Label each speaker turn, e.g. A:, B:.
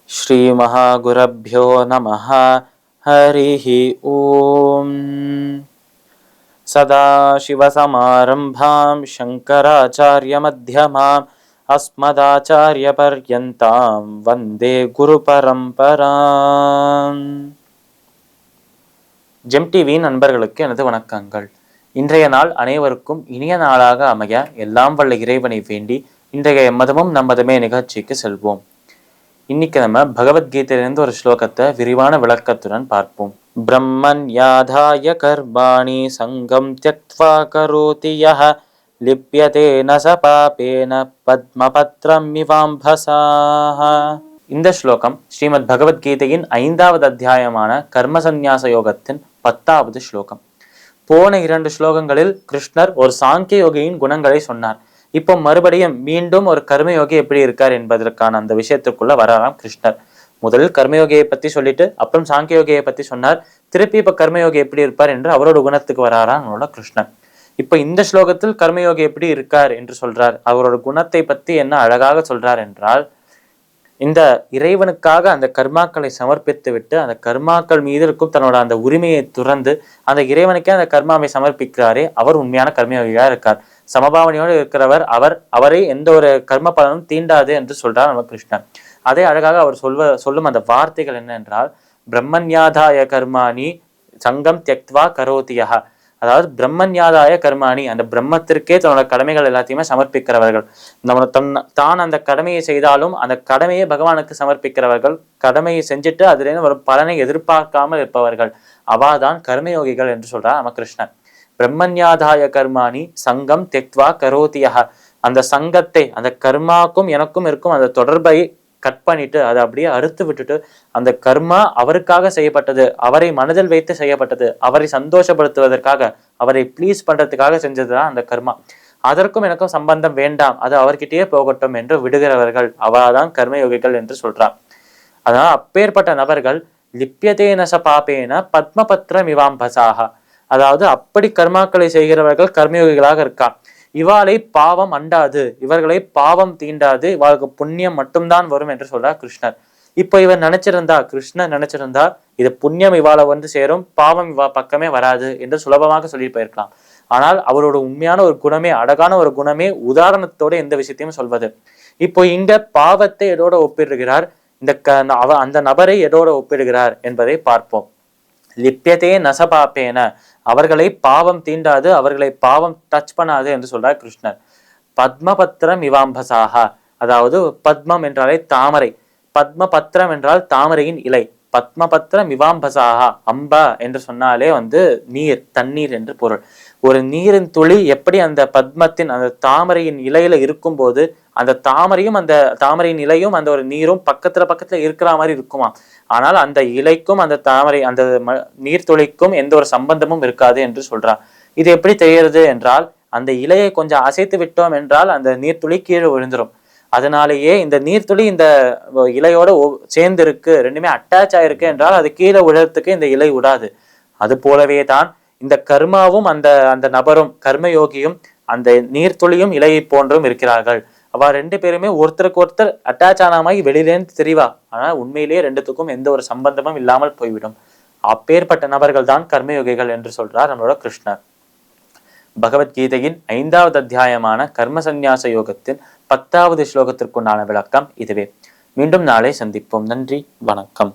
A: ஸ்ரீ மகாகுரப்யோ நமஹ. ஹரிஹி ஓம். சதாசிவசமாரம்பாம் சங்கராச்சார்ய மத்யமாம் அஸ்மதாச்சார்ய பர்யந்தாம் வந்தே குரு பரம்பராம். ஜெம் டிவியின் நண்பர்களுக்கு எனது வணக்கங்கள். இன்றைய நாள் அனைவருக்கும் இனிய நாளாக அமைய எல்லாம் வல்ல இறைவனை வேண்டி இன்றைய எம்மதமும் நம்மதமே நிகழ்ச்சிக்கு செல்வோம். இன்னைக்கு நம்ம பகவத்கீதையிலிருந்து ஒரு ஸ்லோகத்தை விரிவான விளக்கத்துடன் பார்ப்போம். பிரம்மன் யாதாய கர்மாணி சங்கம் த்யக்த்வா கரோதி யஹ லிப்யதே ந ச பாபேன பத்மபத்ரம் மிவாம்பசாஹ. இந்த ஸ்லோகம் ஸ்ரீமத் பகவத்கீதையின் 5வது அத்தியாயமான கர்ம சந்நியாச யோகத்தின் 10வது ஸ்லோகம். போன 2 ஸ்லோகங்களில் கிருஷ்ணர் ஒரு சாங்கிய யோகியின் குணங்களை சொன்னார். இப்போ மறுபடியும் மீண்டும் ஒரு கர்மயோகி எப்படி இருக்கார் என்பதற்கான அந்த விஷயத்துக்குள்ள வராராம் கிருஷ்ணர். முதலில் கர்மயோகியை பத்தி சொல்லிட்டு அப்புறம் சாங்கிய யோகியை பத்தி சொன்னார். திருப்பி இப்ப கர்மயோகி எப்படி இருப்பார் என்று அவரோட குணத்துக்கு வராராம் நம்மளோட கிருஷ்ணர். இப்ப இந்த ஸ்லோகத்தில் கர்மயோகி எப்படி இருக்கார் என்று சொல்றார். அவரோட குணத்தை பத்தி என்ன அழகாக சொல்றார் என்றால், இந்த இறைவனுக்காக அந்த கர்மாக்களை சமர்ப்பித்து விட்டு அந்த கர்மாக்கள் மீது இருக்கும் தன்னோட அந்த உரிமையை துறந்து அந்த இறைவனுக்கே அந்த கர்மாவை சமர்ப்பிக்கிறாரே அவர் உண்மையான கர்மயோகியா இருக்கார். சமபாவனையோடு இருக்கிறவர் அவரை எந்த ஒரு கர்ம பலனும் தீண்டாது என்று சொல்றார் நம்ம கிருஷ்ணன். அதே அழகாக அவர் சொல்லும் அந்த வார்த்தைகள் என்ன என்றால், பிரம்மன்யாதாய கர்மாணி சங்கம் தியக்த்வா கரோதியா. அதாவது பிரம்மன்யாதாய கர்மாணி, அந்த பிரம்மத்திற்கே தன்னோட கடமைகள் எல்லாத்தையுமே சமர்ப்பிக்கிறவர்கள். தான் அந்த கடமையை செய்தாலும் அந்த கடமையை பகவானுக்கு சமர்ப்பிக்கிறவர்கள், கடமையை செஞ்சுட்டு அதுலேருந்து ஒரு பலனை எதிர்பார்க்காமல் இருப்பவர்கள், அவாதான் கர்மயோகிகள் என்று சொல்றார் நம்ம கிருஷ்ணன். பிரம்மன்யாதாய கர்மாணி சங்கம் தியக்த்வா கரோதியா. அந்த சங்கத்தை, அந்த கர்மாக்கும் எனக்கும் இருக்கும் அந்த தொடர்பை கட் பண்ணிட்டு அதை அப்படியே அறுத்து விட்டுட்டு அந்த கர்மா அவருக்காக செய்யப்பட்டது, அவரை மனதில் வைத்து செய்யப்பட்டது, அவரை சந்தோஷப்படுத்துவதற்காக, அவரை ப்ளீஸ் பண்றதுக்காக செஞ்சதுதான் அந்த கர்மா. அதற்கும் எனக்கும் சம்பந்தம் வேண்டாம், அது அவர்கிட்டயே போகட்டும் என்று விடுகிறவர்கள் அவாதான் கர்மயோகிகள் என்று சொல்றார். அதனால அப்பேற்பட்ட நபர்கள் லிப்யதேன ச பாபேன பத்மபத்ரம் இவாம்பசாக. அதாவது அப்படி கர்மாக்களை செய்கிறவர்கள் கர்மயோகிகளாக இருக்கா. இவாளை பாவம் அண்டாது, இவர்களை பாவம் தீண்டாது, இவாளுக்கு புண்ணியம் மட்டும்தான் வரும் என்று சொல்றார் கிருஷ்ணர். இப்போ இவர் கிருஷ்ணர் நினைச்சிருந்தா இது புண்ணியம் இவாளை வந்து சேரும், பாவம் இவா பக்கமே வராது என்று சுலபமாக சொல்லி போயிருக்கலாம். ஆனால் அவரோட உண்மையான ஒரு குணமே, அழகான ஒரு குணமே உதாரணத்தோட எந்த விஷயத்தையும் சொல்வது. இப்போ இங்க பாவத்தை எதோட ஒப்பிடுகிறார், அந்த நபரை எதோட ஒப்பிடுகிறார் என்பதை பார்ப்போம். லிப்யதே நசபாப்பேன, அவர்களை பாவம் தீண்டாது, அவர்களை பாவம் டச் பண்ணாது என்று சொல்றார் கிருஷ்ணர். பத்மபத்ரம் இவாம்பசாக, அதாவது பத்மம் என்றாலே தாமரை, பத்மபத்ரம் என்றால் தாமரையின் இலை, பத்மபத்ரம் இவாம்பசாக, அம்பா என்று சொன்னாலே வந்து நீர், தண்ணீர் என்று பொருள். ஒரு நீரின் துளி எப்படி அந்த பத்மத்தின் அந்த தாமரையின் இலையில இருக்கும் போது அந்த தாமரையும் அந்த தாமரையின் இலையும் அந்த ஒரு நீரும் பக்கத்துல இருக்கிற மாதிரி இருக்குமா, ஆனால் அந்த இலைக்கும் அந்த தாமரை அந்த நீர்த்துளிக்கும் எந்த ஒரு சம்பந்தமும் இருக்காது என்று சொல்றார். இது எப்படி தெரிகிறது என்றால், அந்த இலையை கொஞ்சம் அசைத்து விட்டோம் என்றால் அந்த நீர்த்துளி கீழே விழுந்துரும். அதனாலேயே இந்த நீர்த்துளி இந்த இலையோட சேர்ந்து இருக்கு, ரெண்டுமே அட்டாச் ஆயிருக்கு என்றால் அது கீழே விழுறதுக்கு இந்த இலை விடாது. அது போலவே தான் இந்த கர்மாவும் அந்த நபரும் கர்மயோகியும் அந்த நீர்த்துளியும் இலையை போன்றும் இருக்கிறார்கள். அவ 2 பேருமே ஒருத்தருக்கு ஒருத்தர் அட்டாச் ஆன மாதிரி வெளியிலேருந்து தெரிவா, ஆனா உண்மையிலேயே 2த்துக்கும் எந்த ஒரு சம்பந்தமும் இல்லாமல் போய்விடும். அப்பேற்பட்ட நபர்கள் தான் கர்மயோகிகள் என்று சொல்றார் நம்மளோட கிருஷ்ணர். பகவத்கீதையின் 5வது அத்தியாயமான கர்ம சந்நியாச யோகத்தின் 10வது ஸ்லோகத்திற்குண்டான விளக்கம் இதுவே. மீண்டும் நாளை சந்திப்போம். நன்றி, வணக்கம்.